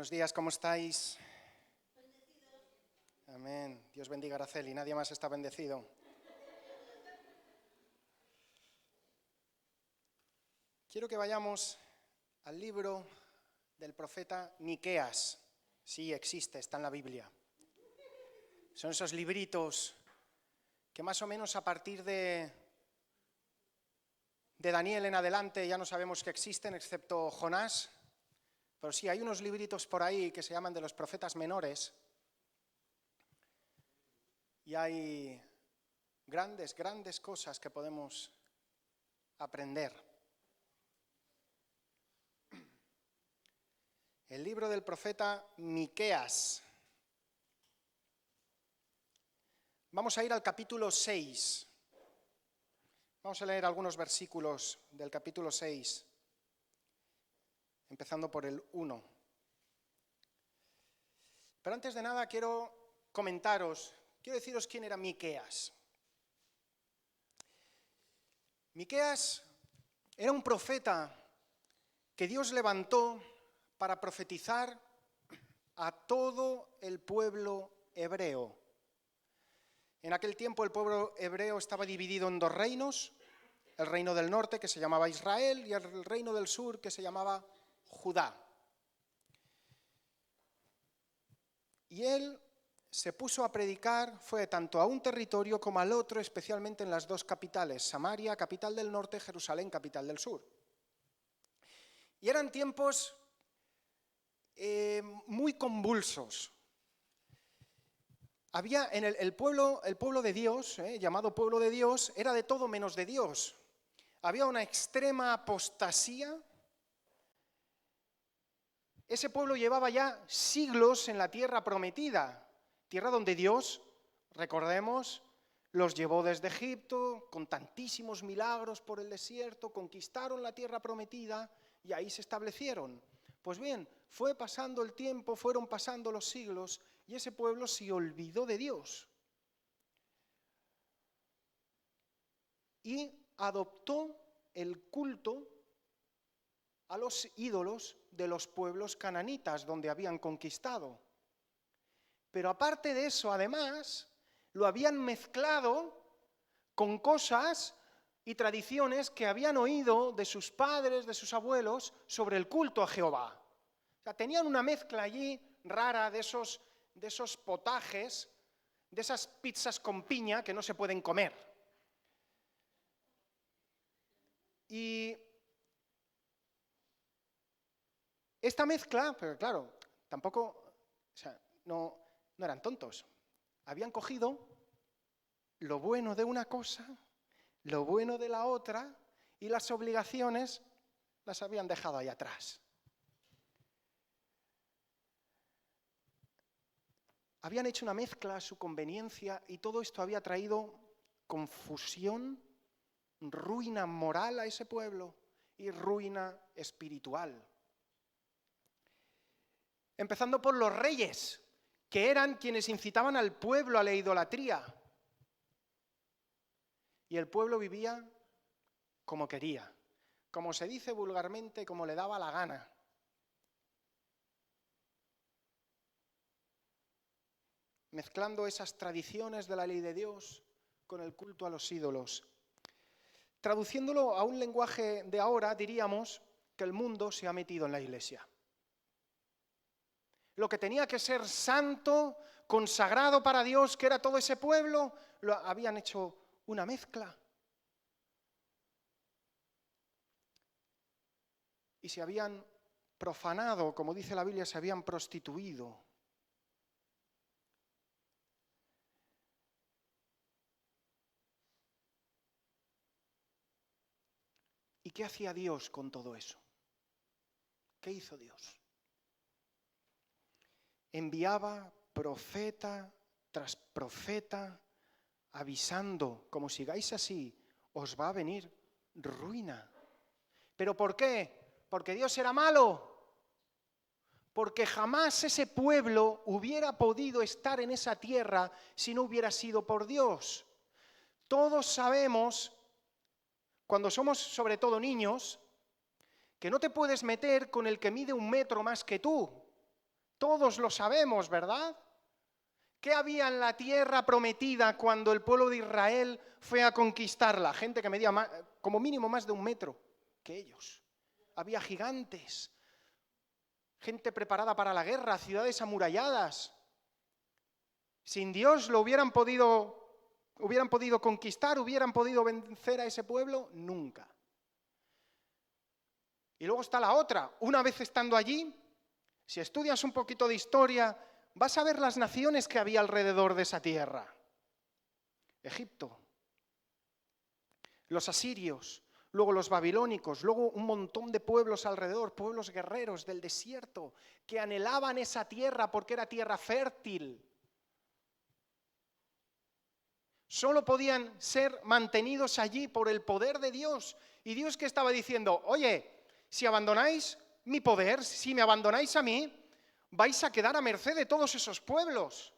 Buenos días, ¿cómo estáis? Amén. Dios bendiga a Araceli, nadie más está bendecido. Quiero que vayamos al libro del profeta Miqueas. Sí, existe, está en la Biblia. Son esos libritos que más o menos a partir de Daniel en adelante ya no sabemos que existen, excepto Jonás. Pero sí, hay unos libritos por ahí que se llaman de los profetas menores. Y hay grandes cosas que podemos aprender. El libro del profeta Miqueas. Vamos a ir al capítulo 6. Vamos a leer algunos versículos del capítulo 6, empezando por el 1. Pero antes de nada quiero deciros quién era Miqueas. Miqueas era un profeta que Dios levantó para profetizar a todo el pueblo hebreo. En aquel tiempo el pueblo hebreo estaba dividido en dos reinos, el reino del norte que se llamaba Israel y el reino del sur que se llamaba Judá. Y él se puso a predicar, fue tanto a un territorio como al otro, especialmente en las dos capitales, Samaria, capital del norte, Jerusalén, capital del sur. Y eran tiempos muy convulsos. Había en el pueblo de Dios, llamado pueblo de Dios, era de todo menos de Dios. Había una extrema apostasía. Ese pueblo llevaba ya siglos en la tierra prometida, tierra donde Dios, recordemos, los llevó desde Egipto con tantísimos milagros por el desierto, conquistaron la tierra prometida y ahí se establecieron. Pues bien, fue pasando el tiempo, fueron pasando los siglos y ese pueblo se olvidó de Dios y adoptó el culto a los ídolos de los pueblos cananitas donde habían conquistado. Pero aparte de eso, además, lo habían mezclado con cosas y tradiciones que habían oído de sus padres, de sus abuelos, sobre el culto a Jehová. O sea, tenían una mezcla allí rara de esos potajes, de esas pizzas con piña que no se pueden comer. Y esta mezcla, pero claro, tampoco, no eran tontos. Habían cogido lo bueno de una cosa, lo bueno de la otra, y las obligaciones las habían dejado ahí atrás. Habían hecho una mezcla a su conveniencia y todo esto había traído confusión, ruina moral a ese pueblo y ruina espiritual. Empezando por los reyes, que eran quienes incitaban al pueblo a la idolatría. Y el pueblo vivía como quería, como se dice vulgarmente, como le daba la gana. Mezclando esas tradiciones de la ley de Dios con el culto a los ídolos. Traduciéndolo a un lenguaje de ahora, diríamos que el mundo se ha metido en la iglesia. Lo que tenía que ser santo, consagrado para Dios, que era todo ese pueblo, lo habían hecho una mezcla. Y se habían profanado, como dice la Biblia, se habían prostituido. ¿Y qué hacía Dios con todo eso? ¿Qué hizo Dios? Enviaba profeta tras profeta, avisando, como sigáis así, os va a venir ruina. ¿Pero por qué? ¿Porque Dios era malo? Porque jamás ese pueblo hubiera podido estar en esa tierra si no hubiera sido por Dios. Todos sabemos, cuando somos sobre todo niños, que no te puedes meter con el que mide 1 metro más que tú. Todos lo sabemos, ¿verdad? ¿Qué había en la tierra prometida cuando el pueblo de Israel fue a conquistarla? Gente que medía como mínimo más de 1 metro que ellos. Había gigantes, gente preparada para la guerra, ciudades amuralladas. Sin Dios lo hubieran podido conquistar, hubieran podido vencer a ese pueblo, nunca. Y luego está la otra, una vez estando allí, si estudias un poquito de historia, vas a ver las naciones que había alrededor de esa tierra. Egipto, los asirios, luego los babilónicos, luego un montón de pueblos alrededor, pueblos guerreros del desierto, que anhelaban esa tierra porque era tierra fértil. Solo podían ser mantenidos allí por el poder de Dios. Y Dios que estaba diciendo, oye, si abandonáis mi poder, si me abandonáis a mí, vais a quedar a merced de todos esos pueblos.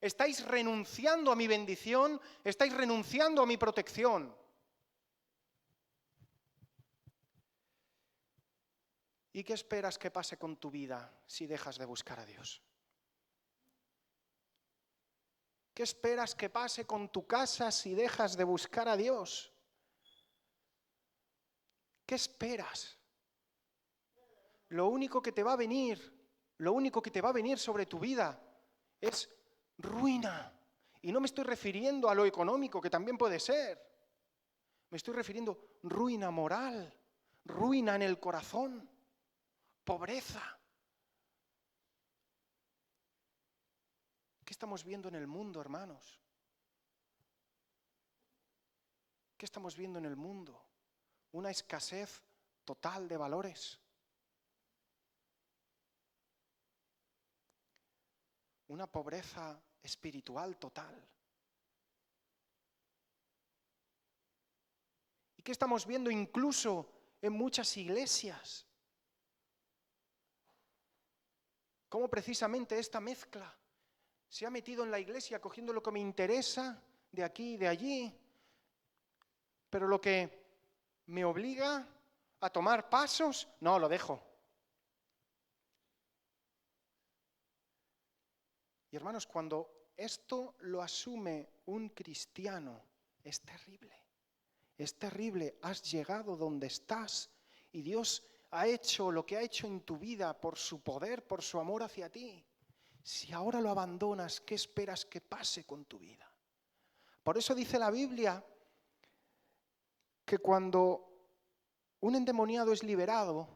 Estáis renunciando a mi bendición, estáis renunciando a mi protección. ¿Y qué esperas que pase con tu vida si dejas de buscar a Dios? ¿Qué esperas que pase con tu casa si dejas de buscar a Dios? ¿Qué esperas? Lo único que te va a venir sobre tu vida es ruina. Y no me estoy refiriendo a lo económico, que también puede ser. Me estoy refiriendo a ruina moral, ruina en el corazón, pobreza. ¿Qué estamos viendo en el mundo, hermanos? ¿Qué estamos viendo en el mundo? Una escasez total de valores. Una pobreza espiritual total. ¿Y qué estamos viendo incluso en muchas iglesias? Cómo precisamente esta mezcla se ha metido en la iglesia cogiendo lo que me interesa de aquí y de allí, pero lo que me obliga a tomar pasos, no, lo dejo. Y hermanos, cuando esto lo asume un cristiano, es terrible. Es terrible, has llegado donde estás y Dios ha hecho lo que ha hecho en tu vida por su poder, por su amor hacia ti. Si ahora lo abandonas, ¿qué esperas que pase con tu vida? Por eso dice la Biblia que cuando un endemoniado es liberado,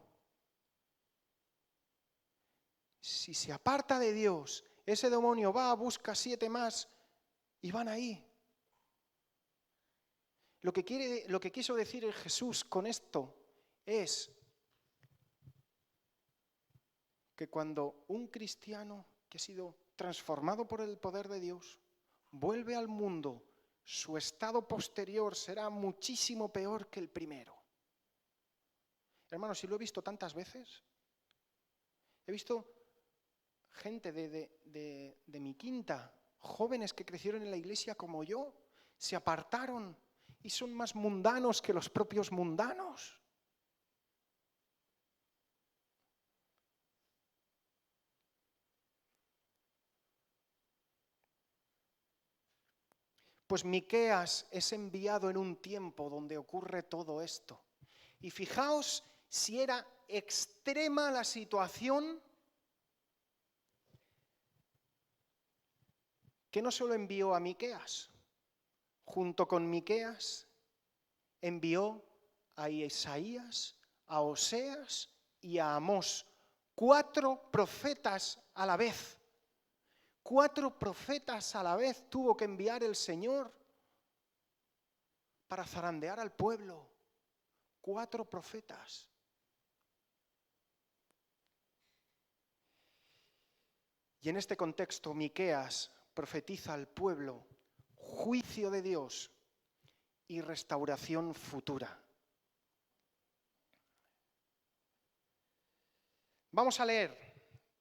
si se aparta de Dios, ese demonio va, busca 7 más y van ahí. Lo que quiso decir Jesús con esto es que cuando un cristiano que ha sido transformado por el poder de Dios vuelve al mundo, su estado posterior será muchísimo peor que el primero. Hermanos, si lo he visto tantas veces, he visto gente de mi quinta, jóvenes que crecieron en la iglesia como yo, se apartaron y son más mundanos que los propios mundanos. Pues Miqueas es enviado en un tiempo donde ocurre todo esto. Y fijaos si era extrema la situación, que no solo envió a Miqueas, junto con Miqueas envió a Isaías, a Oseas y a Amós, 4 profetas a la vez. 4 profetas a la vez tuvo que enviar el Señor para zarandear al pueblo. 4 profetas. Y en este contexto, Miqueas profetiza al pueblo juicio de Dios y restauración futura. Vamos a leer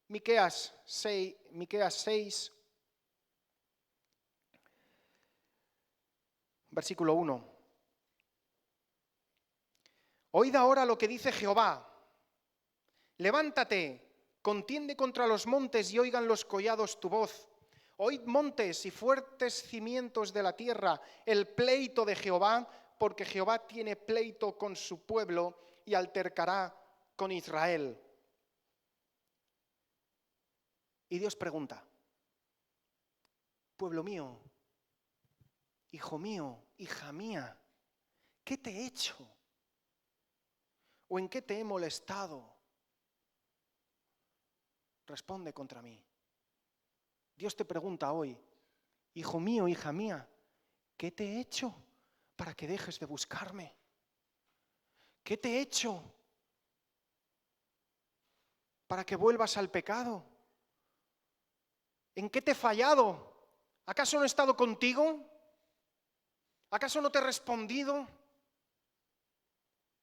Miqueas 6, versículo 1. Oíd ahora lo que dice Jehová. Levántate, Contiende contra los montes y oigan los collados tu voz. Oíd montes y fuertes cimientos de la tierra, el pleito de Jehová, porque Jehová tiene pleito con su pueblo y altercará con Israel. Y Dios pregunta: pueblo mío, hijo mío, hija mía, ¿qué te he hecho? ¿O en qué te he molestado? Responde contra mí. Dios te pregunta hoy: hijo mío, hija mía, ¿qué te he hecho para que dejes de buscarme? ¿Qué te he hecho para que vuelvas al pecado? ¿En qué te he fallado? ¿Acaso no he estado contigo? ¿Acaso no te he respondido?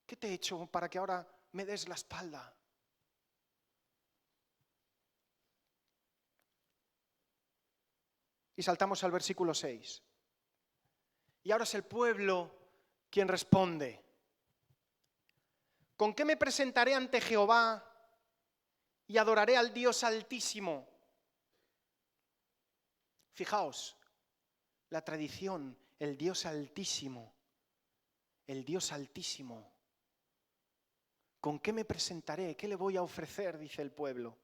¿Qué te he hecho para que ahora me des la espalda? Y saltamos al versículo 6. Y ahora es el pueblo quien responde: ¿con qué me presentaré ante Jehová y adoraré al Dios Altísimo? Fijaos, la tradición, el Dios Altísimo, el Dios Altísimo. ¿Con qué me presentaré? ¿Qué le voy a ofrecer?, dice el pueblo.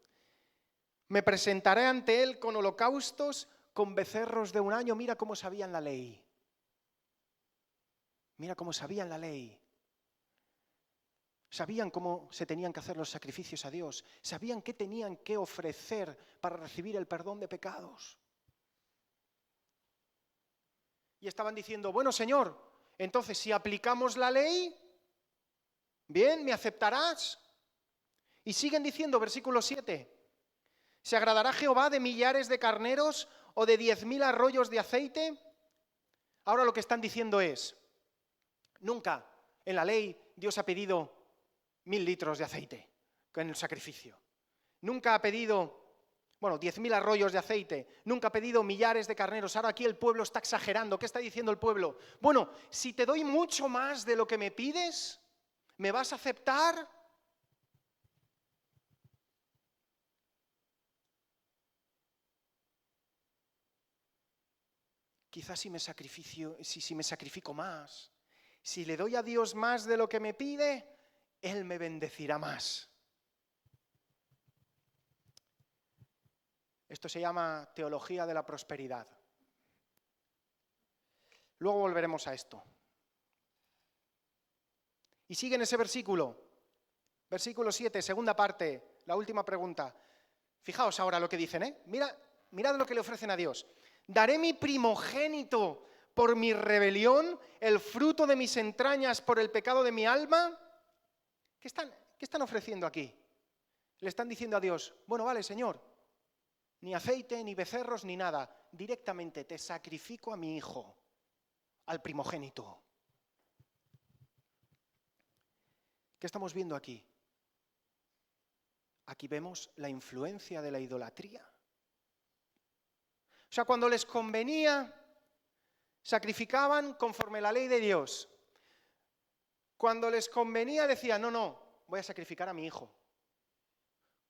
Me presentaré ante Él con holocaustos, con becerros de un año. Mira cómo sabían la ley. Mira cómo sabían la ley. Sabían cómo se tenían que hacer los sacrificios a Dios. Sabían qué tenían que ofrecer para recibir el perdón de pecados. Y estaban diciendo: bueno, Señor, entonces si aplicamos la ley, bien, ¿me aceptarás? Y siguen diciendo, versículo 7, ¿se agradará Jehová de millares de carneros o de 10.000 arroyos de aceite? Ahora lo que están diciendo es: nunca en la ley Dios ha pedido 1.000 litros de aceite en el sacrificio. Nunca ha pedido, 10.000 arroyos de aceite. Nunca ha pedido millares de carneros. Ahora aquí el pueblo está exagerando. ¿Qué está diciendo el pueblo? Bueno, si te doy mucho más de lo que me pides, ¿me vas a aceptar? Quizás si me sacrifico más, si le doy a Dios más de lo que me pide, Él me bendecirá más. Esto se llama teología de la prosperidad. Luego volveremos a esto. Y sigue en ese versículo 7, segunda parte, la última pregunta. Fijaos ahora lo que dicen, Mirad lo que le ofrecen a Dios. Daré mi primogénito por mi rebelión, el fruto de mis entrañas por el pecado de mi alma. ¿Qué están ofreciendo aquí? Le están diciendo a Dios: bueno, vale, Señor, ni aceite, ni becerros, ni nada. Directamente te sacrifico a mi hijo, al primogénito. ¿Qué estamos viendo aquí? Aquí vemos la influencia de la idolatría. O sea, cuando les convenía, sacrificaban conforme la ley de Dios. Cuando les convenía decían: no, voy a sacrificar a mi hijo.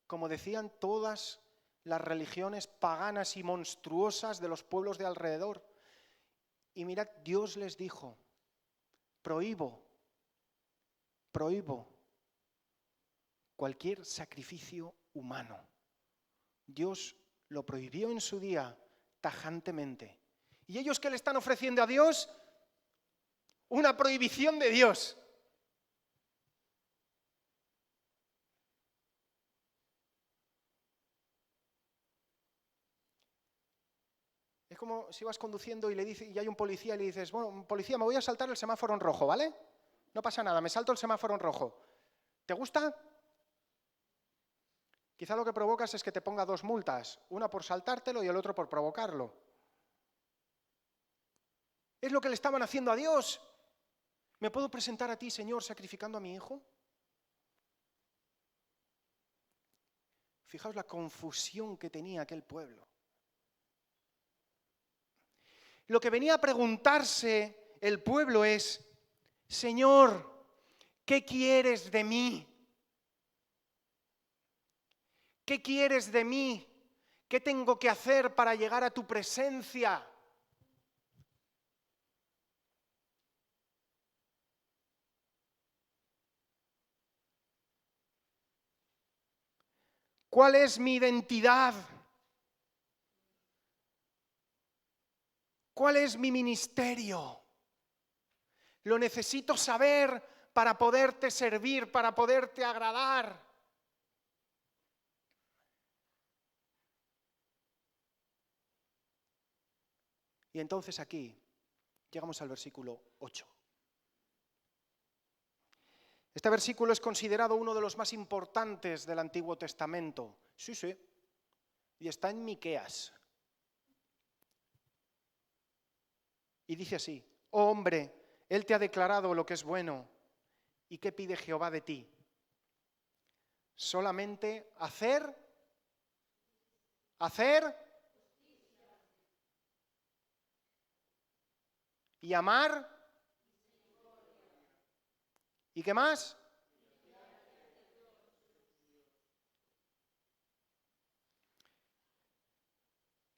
Como decían todas las religiones paganas y monstruosas de los pueblos de alrededor. Y mirad, Dios les dijo: prohíbo cualquier sacrificio humano. Dios lo prohibió en su día tajantemente. ¿Y ellos qué le están ofreciendo a Dios? Una prohibición de Dios. Es como si vas conduciendo y hay un policía y le dices: bueno, policía, me voy a saltar el semáforo en rojo, ¿vale? No pasa nada, me salto el semáforo en rojo. ¿Te gusta? Quizá lo que provocas es que te ponga 2 multas, una por saltártelo y el otro por provocarlo. Es lo que le estaban haciendo a Dios. ¿Me puedo presentar a ti, Señor, sacrificando a mi hijo? Fijaos la confusión que tenía aquel pueblo. Lo que venía a preguntarse el pueblo es: Señor, ¿qué quieres de mí? ¿Qué quieres de mí? ¿Qué tengo que hacer para llegar a tu presencia? ¿Cuál es mi identidad? ¿Cuál es mi ministerio? Lo necesito saber para poderte servir, para poderte agradar. Y entonces aquí llegamos al versículo 8. Este versículo es considerado uno de los más importantes del Antiguo Testamento. Sí, sí. Y está en Miqueas. Y dice así: oh hombre, Él te ha declarado lo que es bueno. ¿Y qué pide Jehová de ti? Solamente hacer y amar. ¿Y qué más?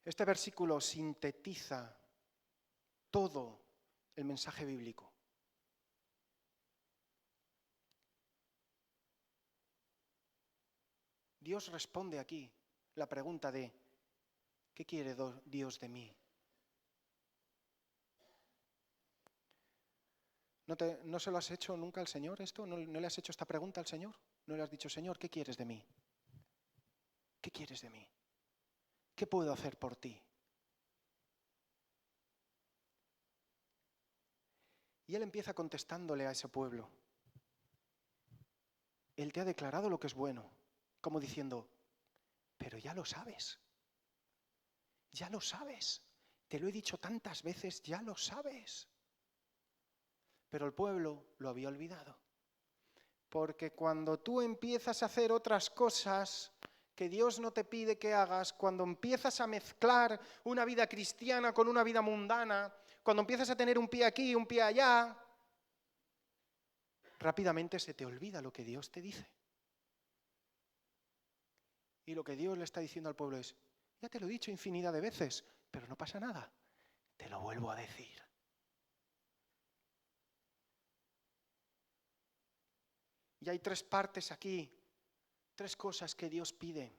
Este versículo sintetiza todo el mensaje bíblico. Dios responde aquí la pregunta de ¿qué quiere Dios de mí? ¿No se lo has hecho nunca al Señor esto? ¿No le has hecho esta pregunta al Señor? ¿No le has dicho, Señor, ¿qué quieres de mí? ¿Qué quieres de mí? ¿Qué puedo hacer por ti? Y Él empieza contestándole a ese pueblo. Él te ha declarado lo que es bueno, como diciendo, pero ya lo sabes. Ya lo sabes. Te lo he dicho tantas veces, ya lo sabes. Pero el pueblo lo había olvidado. Porque cuando tú empiezas a hacer otras cosas que Dios no te pide que hagas, cuando empiezas a mezclar una vida cristiana con una vida mundana, cuando empiezas a tener un pie aquí y un pie allá, rápidamente se te olvida lo que Dios te dice. Y lo que Dios le está diciendo al pueblo es, ya te lo he dicho infinidad de veces, pero no pasa nada, te lo vuelvo a decir. Y hay tres partes aquí, tres cosas que Dios pide.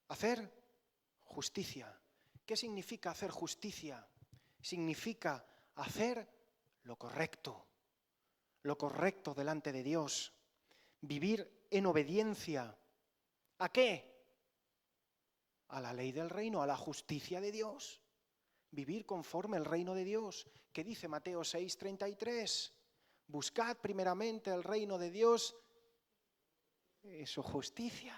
Hacer justicia. ¿Qué significa hacer justicia? Significa hacer lo correcto delante de Dios. Vivir en obediencia. ¿A qué? A la ley del reino, a la justicia de Dios. Vivir conforme al reino de Dios. ¿Qué dice Mateo 6:33? Buscad primeramente el reino de Dios y su justicia.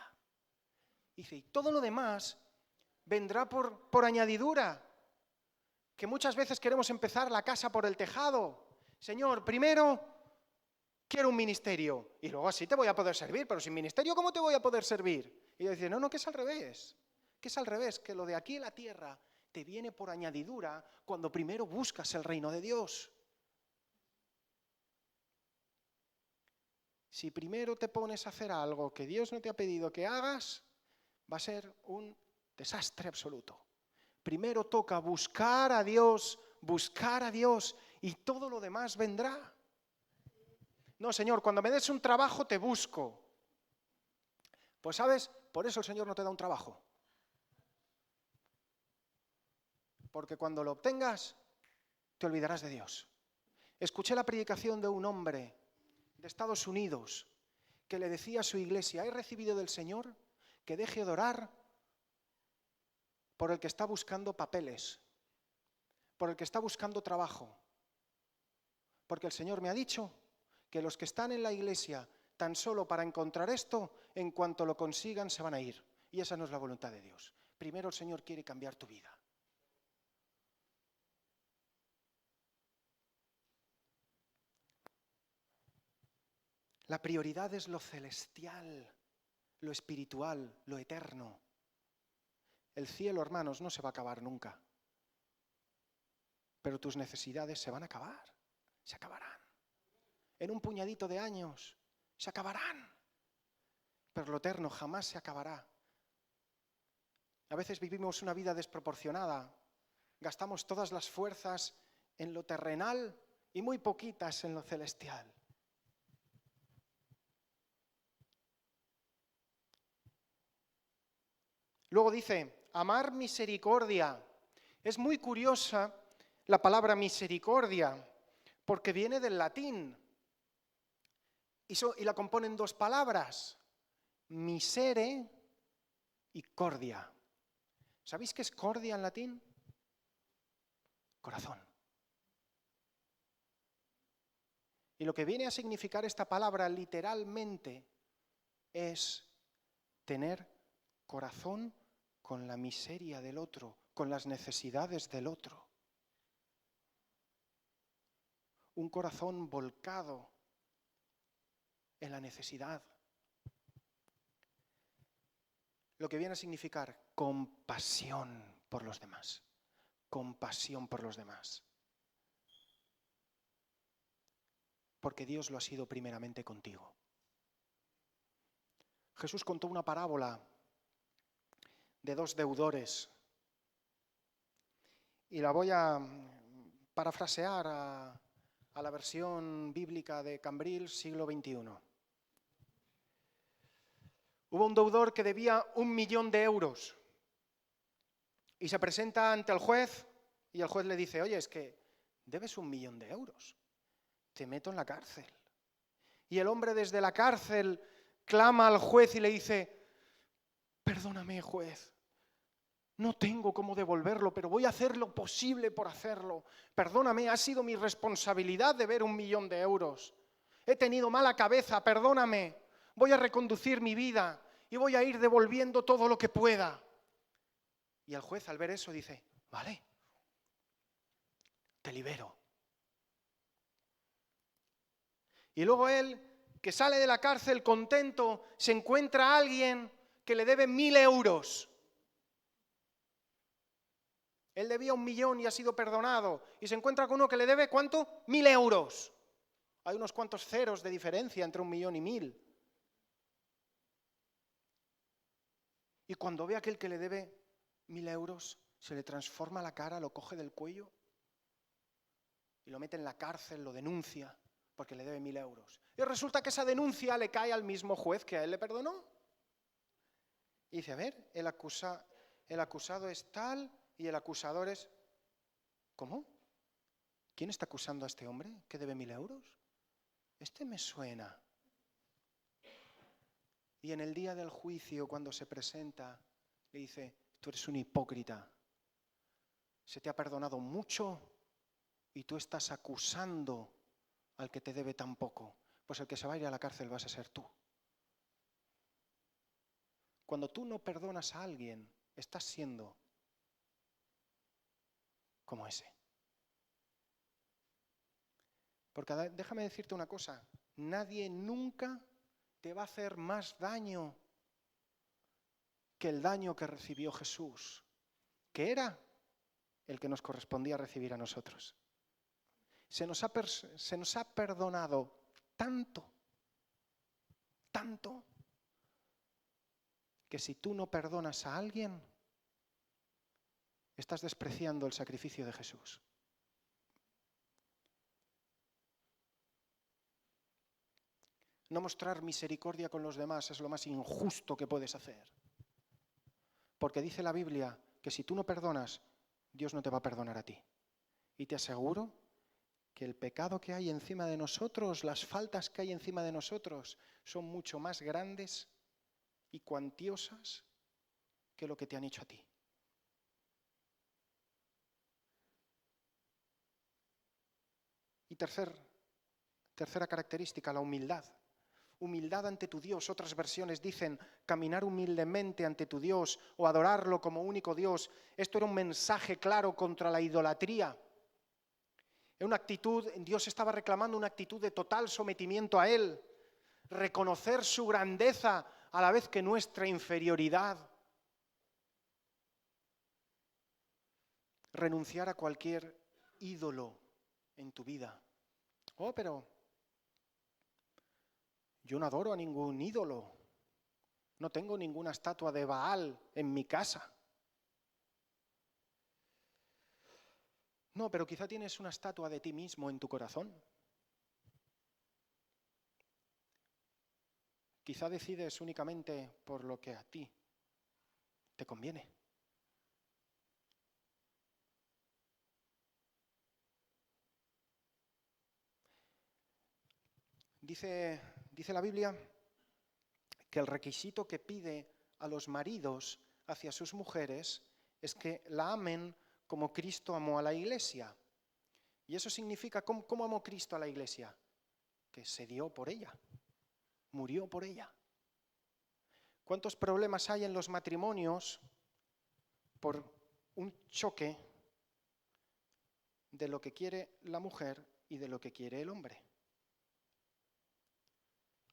Dice, y todo lo demás vendrá por añadidura. Que muchas veces queremos empezar la casa por el tejado. Señor, primero quiero un ministerio y luego así te voy a poder servir, pero sin ministerio ¿cómo te voy a poder servir? Y Dios dice, no, que es al revés. Que es al revés, que lo de aquí en la tierra te viene por añadidura cuando primero buscas el reino de Dios. Si primero te pones a hacer algo que Dios no te ha pedido que hagas, va a ser un desastre absoluto. Primero toca buscar a Dios y todo lo demás vendrá. No, Señor, cuando me des un trabajo te busco. Pues sabes, por eso el Señor no te da un trabajo. Porque cuando lo obtengas, te olvidarás de Dios. Escuché la predicación de un hombre de Estados Unidos que le decía a su iglesia, he recibido del Señor que deje de orar por el que está buscando papeles, por el que está buscando trabajo. Porque el Señor me ha dicho que los que están en la iglesia tan solo para encontrar esto, en cuanto lo consigan se van a ir. Y esa no es la voluntad de Dios. Primero el Señor quiere cambiar tu vida. La prioridad es lo celestial, lo espiritual, lo eterno. El cielo, hermanos, no se va a acabar nunca. Pero tus necesidades se van a acabar, se acabarán. En un puñadito de años se acabarán. pero lo eterno jamás se acabará. A veces vivimos una vida desproporcionada, gastamos todas las fuerzas en lo terrenal y muy poquitas en lo celestial. Luego dice, amar misericordia. Es muy curiosa la palabra misericordia, porque viene del latín y la componen dos palabras, misere y cordia. ¿Sabéis qué es cordia en latín? Corazón. Y lo que viene a significar esta palabra literalmente es tener corazón con la miseria del otro, con las necesidades del otro. Un corazón volcado en la necesidad. Lo que viene a significar compasión por los demás. Compasión por los demás. Porque Dios lo ha sido primeramente contigo. Jesús contó una parábola de dos deudores. Y la voy a parafrasear a la versión bíblica de Cambrils, siglo XXI. Hubo un deudor que debía 1.000.000 de euros y se presenta ante el juez y el juez le dice, oye, es que debes 1.000.000 de euros, te meto en la cárcel. Y el hombre desde la cárcel clama al juez y le dice, perdóname, juez, no tengo cómo devolverlo, pero voy a hacer lo posible por hacerlo. Perdóname, ha sido mi responsabilidad deber 1.000.000 de euros. He tenido mala cabeza, perdóname. Voy a reconducir mi vida y voy a ir devolviendo todo lo que pueda. Y el juez al ver eso dice, vale, te libero. Y luego él, que sale de la cárcel contento, se encuentra a alguien que le debe 1.000 euros. Él debía 1.000.000 y ha sido perdonado. Y se encuentra con uno que le debe, ¿cuánto? 1.000 euros. Hay unos cuantos ceros de diferencia entre 1.000.000 y 1.000. Y cuando ve a aquel que le debe 1.000 euros, se le transforma la cara, lo coge del cuello y lo mete en la cárcel, lo denuncia porque le debe 1.000 euros. Y resulta que esa denuncia le cae al mismo juez que a él le perdonó. Y dice, a ver, el acusado es tal y el acusador es... ¿Cómo? ¿Quién está acusando a este hombre que debe 1.000 euros? Este me suena. Y en el día del juicio, cuando se presenta, le dice, tú eres un hipócrita. Se te ha perdonado mucho y tú estás acusando al que te debe tan poco. Pues el que se va a ir a la cárcel vas a ser tú. Cuando tú no perdonas a alguien, estás siendo como ese. Porque déjame decirte una cosa, nadie nunca te va a hacer más daño que el daño que recibió Jesús, que era el que nos correspondía recibir a nosotros. Se nos ha perdonado tanto, que si tú no perdonas a alguien, estás despreciando el sacrificio de Jesús. No mostrar misericordia con los demás es lo más injusto que puedes hacer. Porque dice la Biblia que si tú no perdonas, Dios no te va a perdonar a ti. Y te aseguro que el pecado que hay encima de nosotros, las faltas que hay encima de nosotros, son mucho más grandes y cuantiosas que lo que te han hecho a ti. Y tercera característica, la humildad. Humildad ante tu Dios. Otras versiones dicen caminar humildemente ante tu Dios o adorarlo como único Dios. Esto era un mensaje claro contra la idolatría. Era una actitud, Dios estaba reclamando una actitud de total sometimiento a Él. Reconocer su grandeza a la vez que nuestra inferioridad. Renunciar a cualquier ídolo en tu vida. Oh, pero yo no adoro a ningún ídolo. No tengo ninguna estatua de Baal en mi casa. No, pero quizá tienes una estatua de ti mismo en tu corazón. Quizá decides únicamente por lo que a ti te conviene. Dice la Biblia que el requisito que pide a los maridos hacia sus mujeres es que la amen como Cristo amó a la iglesia. Y eso significa, ¿cómo amó Cristo a la iglesia? Que se dio por ella, murió por ella. ¿Cuántos problemas hay en los matrimonios por un choque de lo que quiere la mujer y de lo que quiere el hombre?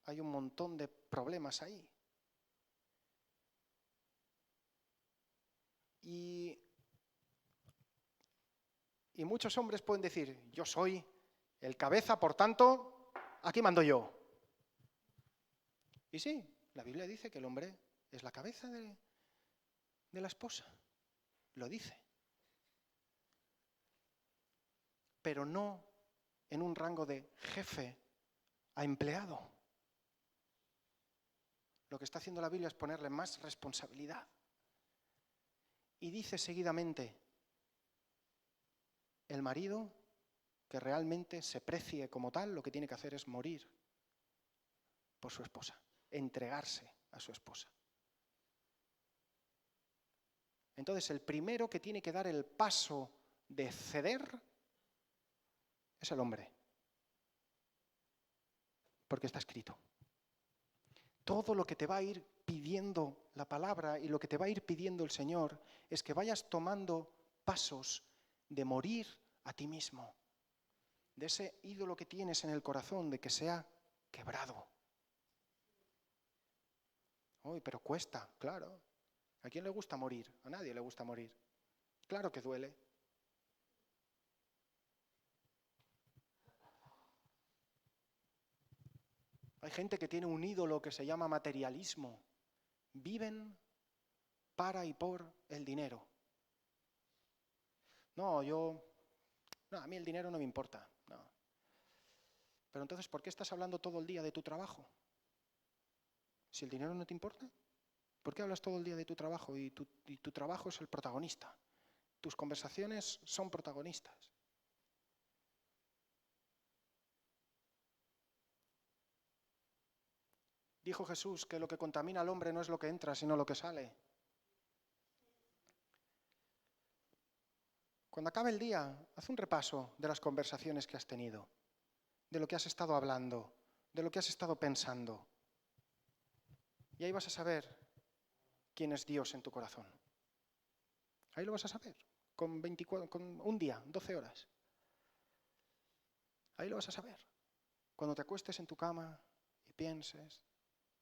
Hay un montón de problemas ahí. Y muchos hombres pueden decir, yo soy el cabeza, por tanto, aquí mando yo. Y sí, la Biblia dice que el hombre es la cabeza de la esposa. Lo dice. Pero no en un rango de jefe a empleado. Lo que está haciendo la Biblia es ponerle más responsabilidad. Y dice seguidamente, el marido que realmente se precie como tal, lo que tiene que hacer es morir por su esposa, entregarse a su esposa. Entonces, el primero que tiene que dar el paso de ceder es el hombre, porque está escrito. Todo lo que te va a ir pidiendo la palabra y lo que te va a ir pidiendo el Señor es que vayas tomando pasos de morir a ti mismo, de ese ídolo que tienes en el corazón, de que sea quebrado. Uy, pero cuesta, claro. ¿A quién le gusta morir? A nadie le gusta morir. Claro que duele. Hay gente que tiene un ídolo que se llama materialismo. Viven para y por el dinero. No, a mí el dinero no me importa. No. Pero entonces, ¿por qué estás hablando todo el día de tu trabajo? Si el dinero no te importa, ¿por qué hablas todo el día de tu trabajo y tu trabajo es el protagonista? Tus conversaciones son protagonistas. Dijo Jesús que lo que contamina al hombre no es lo que entra, sino lo que sale. Cuando acabe el día, haz un repaso de las conversaciones que has tenido, de lo que has estado hablando, de lo que has estado pensando. Y ahí vas a saber quién es Dios en tu corazón. Ahí lo vas a saber, con un día, 12 horas. Ahí lo vas a saber. Cuando te acuestes en tu cama y pienses,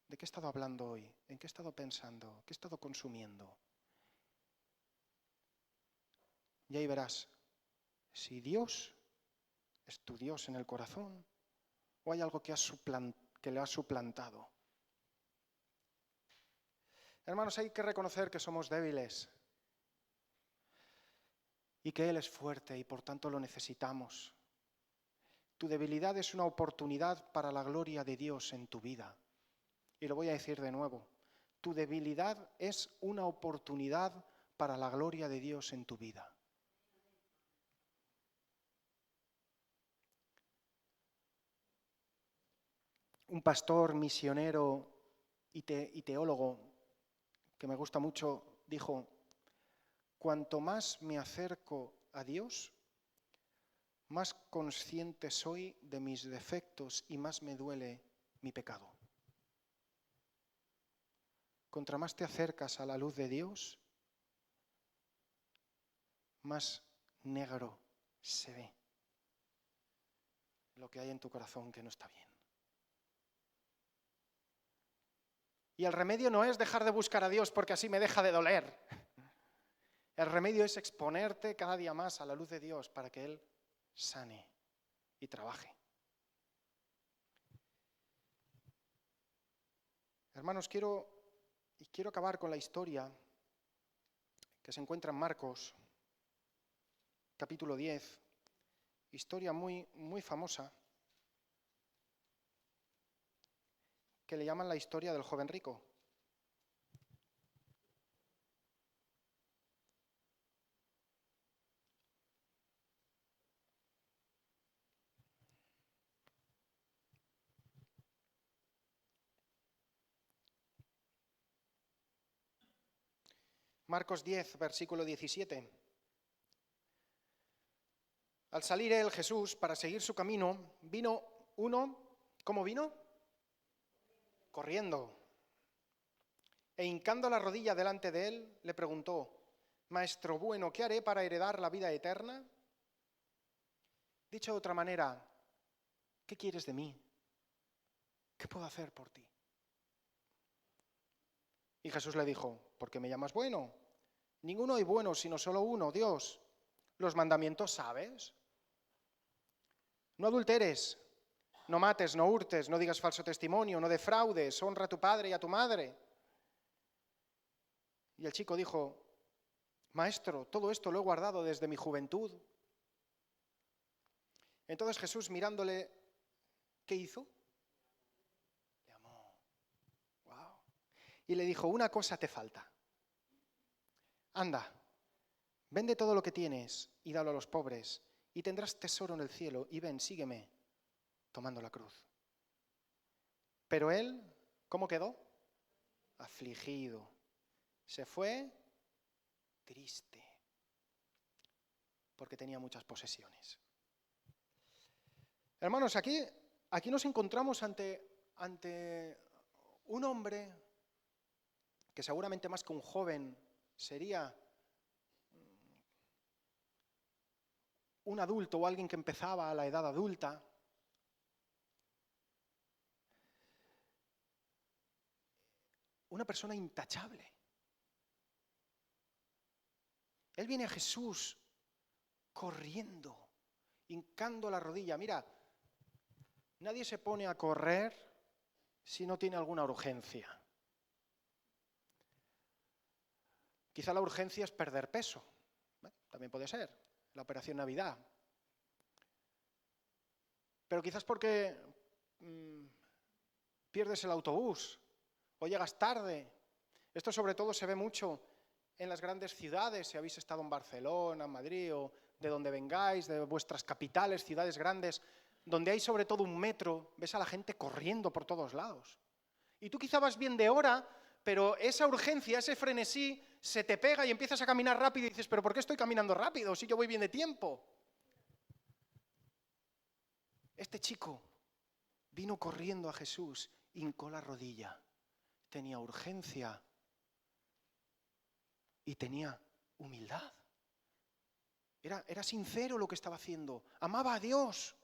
¿de qué he estado hablando hoy? ¿En qué he estado pensando? ¿Qué he estado consumiendo? Y ahí verás si Dios es tu Dios en el corazón o hay algo que le ha suplantado. Hermanos, hay que reconocer que somos débiles y que Él es fuerte y por tanto lo necesitamos. Tu debilidad es una oportunidad para la gloria de Dios en tu vida. Y lo voy a decir de nuevo. Tu debilidad es una oportunidad para la gloria de Dios en tu vida. Un pastor misionero y teólogo que me gusta mucho dijo, cuanto más me acerco a Dios, más consciente soy de mis defectos y más me duele mi pecado. Contra más te acercas a la luz de Dios, más negro se ve lo que hay en tu corazón que no está bien. Y el remedio no es dejar de buscar a Dios porque así me deja de doler. El remedio es exponerte cada día más a la luz de Dios para que Él sane y trabaje. Hermanos, quiero Y quiero acabar con la historia que se encuentra en Marcos, capítulo 10, historia muy, muy famosa, que le llaman la historia del joven rico. Marcos 10, versículo 17. Al salir él, Jesús, para seguir su camino, vino uno, ¿cómo vino? Corriendo. E hincando la rodilla delante de él, le preguntó: Maestro bueno, ¿qué haré para heredar la vida eterna? Dicho de otra manera, ¿qué quieres de mí? ¿Qué puedo hacer por ti? Y Jesús le dijo: ¿por qué me llamas bueno? Ninguno hay bueno, sino solo uno, Dios. Los mandamientos sabes. No adulteres, no mates, no hurtes, no digas falso testimonio, no defraudes, honra a tu padre y a tu madre. Y el chico dijo: Maestro, todo esto lo he guardado desde mi juventud. Entonces Jesús, mirándole, ¿qué hizo? Le amó. Wow. Y le dijo: una cosa te falta. Anda, vende todo lo que tienes y dalo a los pobres, y tendrás tesoro en el cielo, y ven, sígueme, tomando la cruz. Pero él, ¿cómo quedó? Afligido. Se fue triste, porque tenía muchas posesiones. Hermanos, aquí nos encontramos ante un hombre que seguramente más que un joven sería un adulto o alguien que empezaba a la edad adulta. Una persona intachable. Él viene a Jesús corriendo, hincando la rodilla. Mira, nadie se pone a correr si no tiene alguna urgencia. Quizá la urgencia es perder peso. Bueno, también puede ser, la operación Navidad. Pero quizás porque pierdes el autobús o llegas tarde. Esto sobre todo se ve mucho en las grandes ciudades, si habéis estado en Barcelona, en Madrid o de donde vengáis, de vuestras capitales, ciudades grandes, donde hay sobre todo un metro, ves a la gente corriendo por todos lados. Y tú quizá vas bien de hora, pero esa urgencia, ese frenesí, se te pega y empiezas a caminar rápido y dices: ¿pero por qué estoy caminando rápido si yo voy bien de tiempo? Este chico vino corriendo a Jesús, hincó la rodilla, tenía urgencia y tenía humildad. Era sincero lo que estaba haciendo, amaba a Dios.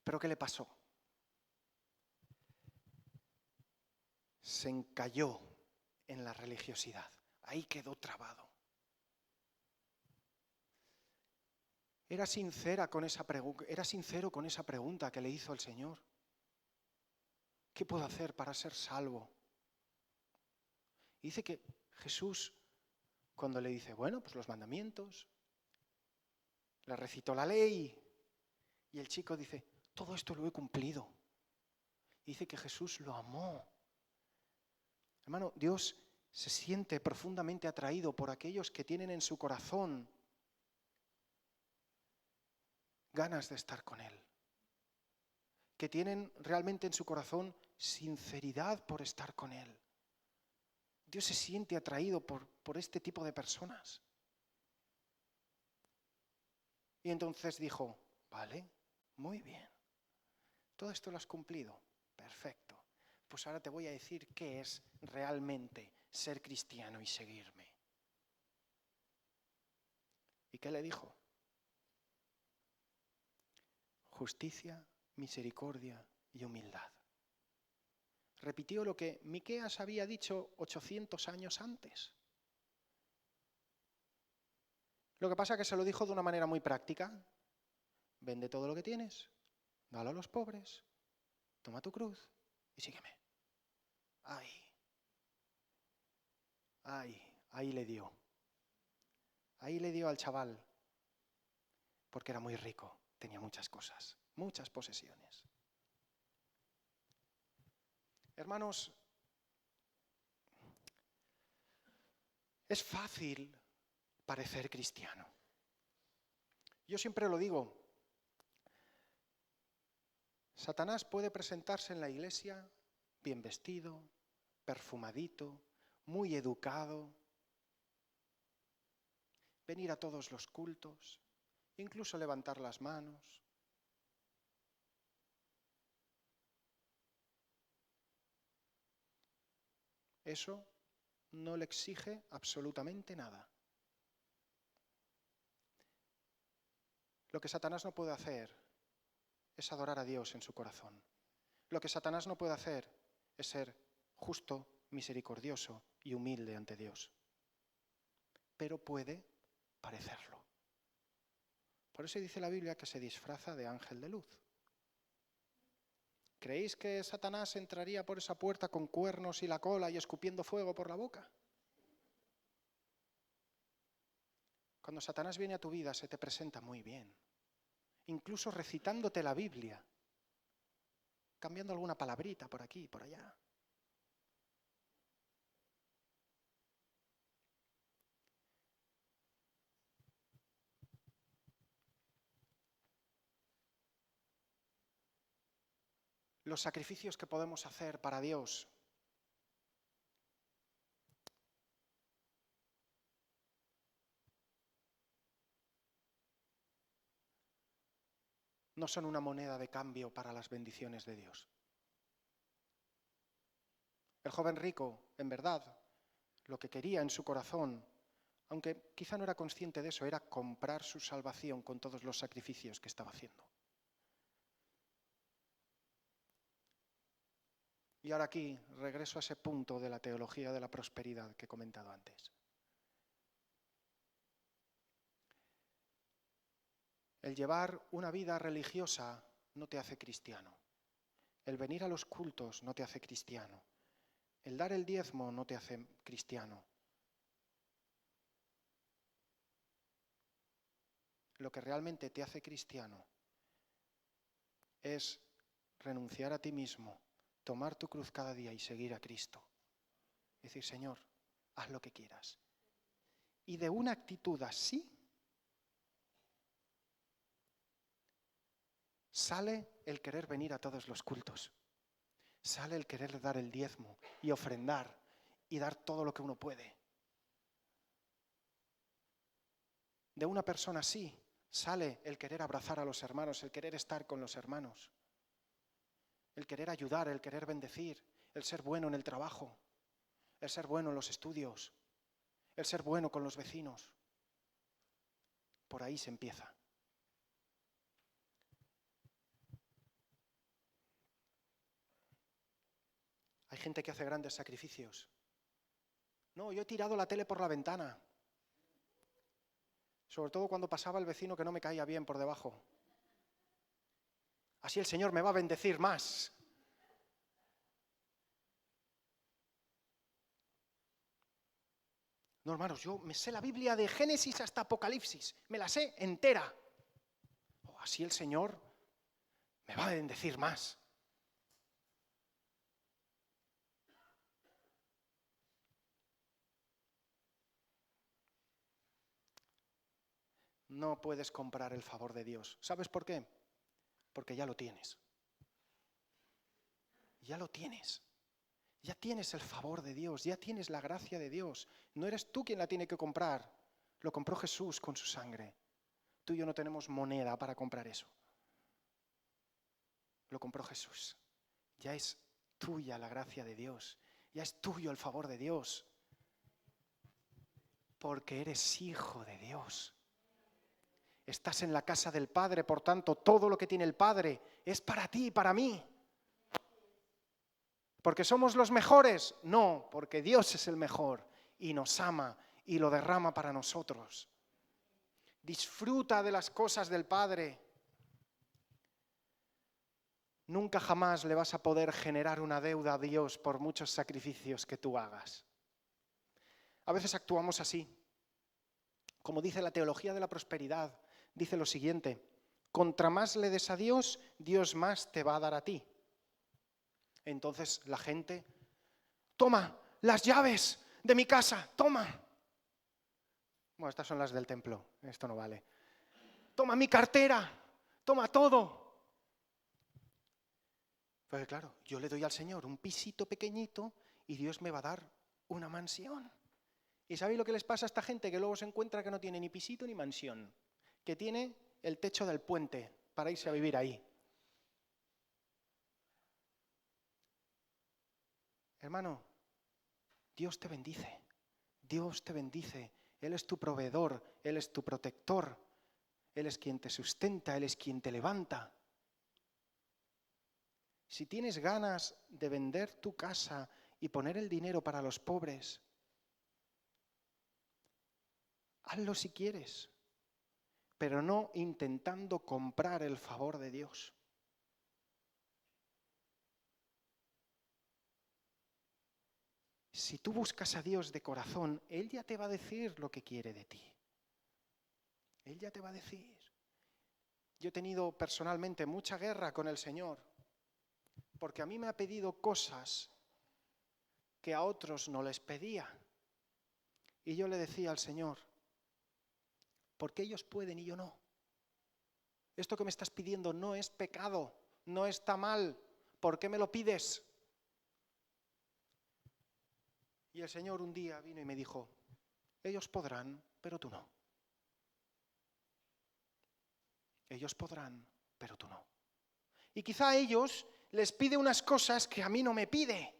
¿Pero qué le pasó? Se encalló en la religiosidad, ahí quedó trabado. Era sincero con esa pregunta que le hizo el Señor. ¿Qué puedo hacer para ser salvo? Y dice que Jesús, cuando le dice, bueno, pues los mandamientos, le recitó la ley, y el chico dice: todo esto lo he cumplido. Y dice que Jesús lo amó. Hermano, Dios se siente profundamente atraído por aquellos que tienen en su corazón ganas de estar con Él, que tienen realmente en su corazón sinceridad por estar con Él. Dios se siente atraído por este tipo de personas. Y entonces dijo: vale, muy bien, todo esto lo has cumplido, perfecto. Pues ahora te voy a decir qué es realmente ser cristiano y seguirme. ¿Y qué le dijo? Justicia, misericordia y humildad. Repitió lo que Miqueas había dicho 800 años antes. Lo que pasa es que se lo dijo de una manera muy práctica. Vende todo lo que tienes, dalo a los pobres, toma tu cruz y sígueme. Ahí le dio. Ahí le dio al chaval, porque era muy rico, tenía muchas cosas, muchas posesiones. Hermanos, es fácil parecer cristiano. Yo siempre lo digo, Satanás puede presentarse en la iglesia bien vestido, perfumadito, muy educado, venir a todos los cultos, incluso levantar las manos. Eso no le exige absolutamente nada. Lo que Satanás no puede hacer es adorar a Dios en su corazón. Lo que Satanás no puede hacer es ser justo, misericordioso y humilde ante Dios. Pero puede parecerlo. Por eso dice la Biblia que se disfraza de ángel de luz. ¿Creéis que Satanás entraría por esa puerta con cuernos y la cola y escupiendo fuego por la boca? Cuando Satanás viene a tu vida se te presenta muy bien, incluso recitándote la Biblia, cambiando alguna palabrita por aquí y por allá. Los sacrificios que podemos hacer para Dios no son una moneda de cambio para las bendiciones de Dios. El joven rico, en verdad, lo que quería en su corazón, aunque quizá no era consciente de eso, era comprar su salvación con todos los sacrificios que estaba haciendo. Y ahora aquí regreso a ese punto de la teología de la prosperidad que he comentado antes. El llevar una vida religiosa no te hace cristiano. El venir a los cultos no te hace cristiano. El dar el diezmo no te hace cristiano. Lo que realmente te hace cristiano es renunciar a ti mismo, tomar tu cruz cada día y seguir a Cristo. Decir, Señor, haz lo que quieras. Y de una actitud así sale el querer venir a todos los cultos. Sale el querer dar el diezmo y ofrendar y dar todo lo que uno puede. De una persona así sale el querer abrazar a los hermanos, el querer estar con los hermanos, el querer ayudar, el querer bendecir, el ser bueno en el trabajo, el ser bueno en los estudios, el ser bueno con los vecinos. Por ahí se empieza. Hay gente que hace grandes sacrificios. No, yo he tirado la tele por la ventana. Sobre todo cuando pasaba el vecino que no me caía bien por debajo. Así el Señor me va a bendecir más. No, hermanos, yo me sé la Biblia de Génesis hasta Apocalipsis. Me la sé entera. Así el Señor me va a bendecir más. No puedes comprar el favor de Dios. ¿Sabes por qué? Porque ya lo tienes. Ya lo tienes. Ya tienes el favor de Dios, ya tienes la gracia de Dios. No eres tú quien la tiene que comprar. Lo compró Jesús con su sangre. Tú y yo no tenemos moneda para comprar eso. Lo compró Jesús. Ya es tuya la gracia de Dios. Ya es tuyo el favor de Dios. Porque eres hijo de Dios. Estás en la casa del Padre, por tanto, todo lo que tiene el Padre es para ti y para mí. ¿Porque somos los mejores? No, porque Dios es el mejor y nos ama y lo derrama para nosotros. Disfruta de las cosas del Padre. nunca jamás le vas a poder generar una deuda a Dios por muchos sacrificios que tú hagas. A veces actuamos así. Como dice la teología de la prosperidad, dice lo siguiente: contra más le des a Dios, Dios más te va a dar a ti. Entonces la gente, toma las llaves de mi casa, toma. Bueno, estas son las del templo, esto no vale. Toma mi cartera, toma todo. Pues claro, yo le doy al Señor un pisito pequeñito y Dios me va a dar una mansión. ¿Y sabéis lo que les pasa a esta gente? Que luego se encuentra que no tiene ni pisito ni mansión, que tiene el techo del puente para irse a vivir ahí. Hermano, Dios te bendice, Dios te bendice. Él es tu proveedor, Él es tu protector, Él es quien te sustenta, Él es quien te levanta. Si tienes ganas de vender tu casa y poner el dinero para los pobres, hazlo si quieres, pero no intentando comprar el favor de Dios. Si tú buscas a Dios de corazón, Él ya te va a decir lo que quiere de ti. Él ya te va a decir. Yo he tenido personalmente mucha guerra con el Señor, porque a mí me ha pedido cosas que a otros no les pedía. Y yo le decía al Señor, ¿por qué ellos pueden y yo no? Esto que me estás pidiendo no es pecado, no está mal. ¿Por qué me lo pides? Y el Señor un día vino y me dijo, ellos podrán, pero tú no. Ellos podrán, pero tú no. Y quizá a ellos les pide unas cosas que a mí no me pide.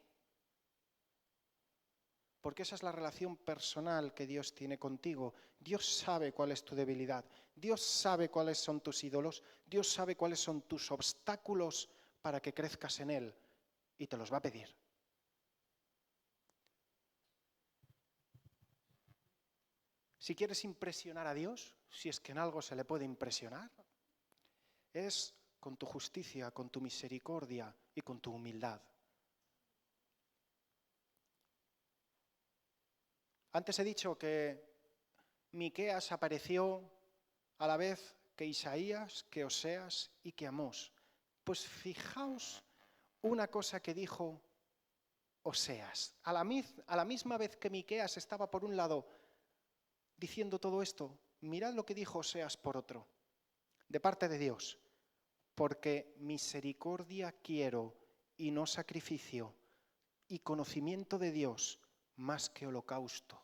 Porque esa es la relación personal que Dios tiene contigo. Dios sabe cuál es tu debilidad. Dios sabe cuáles son tus ídolos. Dios sabe cuáles son tus obstáculos para que crezcas en Él. Y te los va a pedir. Si quieres impresionar a Dios, si es que en algo se le puede impresionar, es con tu justicia, con tu misericordia y con tu humildad. Antes he dicho que Miqueas apareció a la vez que Isaías, que Oseas y que Amós. Pues fijaos una cosa que dijo Oseas. A la misma vez que Miqueas estaba por un lado diciendo todo esto, mirad lo que dijo Oseas por otro, de parte de Dios. Porque misericordia quiero y no sacrificio, y conocimiento de Dios más que holocausto.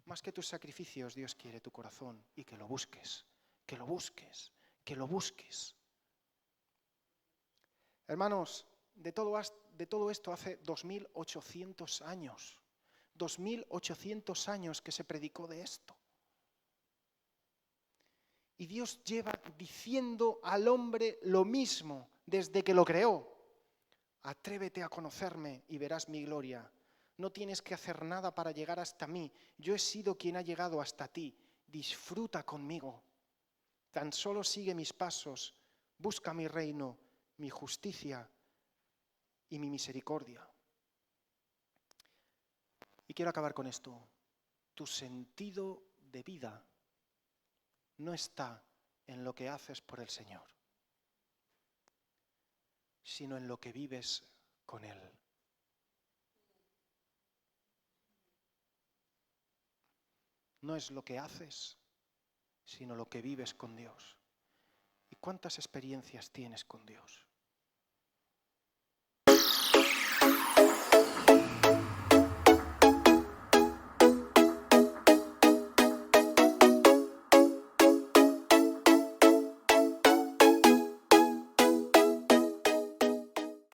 Más que tus sacrificios, Dios quiere tu corazón y que lo busques, que lo busques, que lo busques. Hermanos, de todo esto hace 2800 años. 2800 años que se predicó de esto. Y Dios lleva diciendo al hombre lo mismo desde que lo creó. Atrévete a conocerme y verás mi gloria. No tienes que hacer nada para llegar hasta mí. Yo he sido quien ha llegado hasta ti. Disfruta conmigo. Tan solo sigue mis pasos. Busca mi reino, mi justicia y mi misericordia. Y quiero acabar con esto. Tu sentido de vida no está en lo que haces por el Señor, sino en lo que vives con Él. No es lo que haces, sino lo que vives con Dios. ¿Y cuántas experiencias tienes con Dios?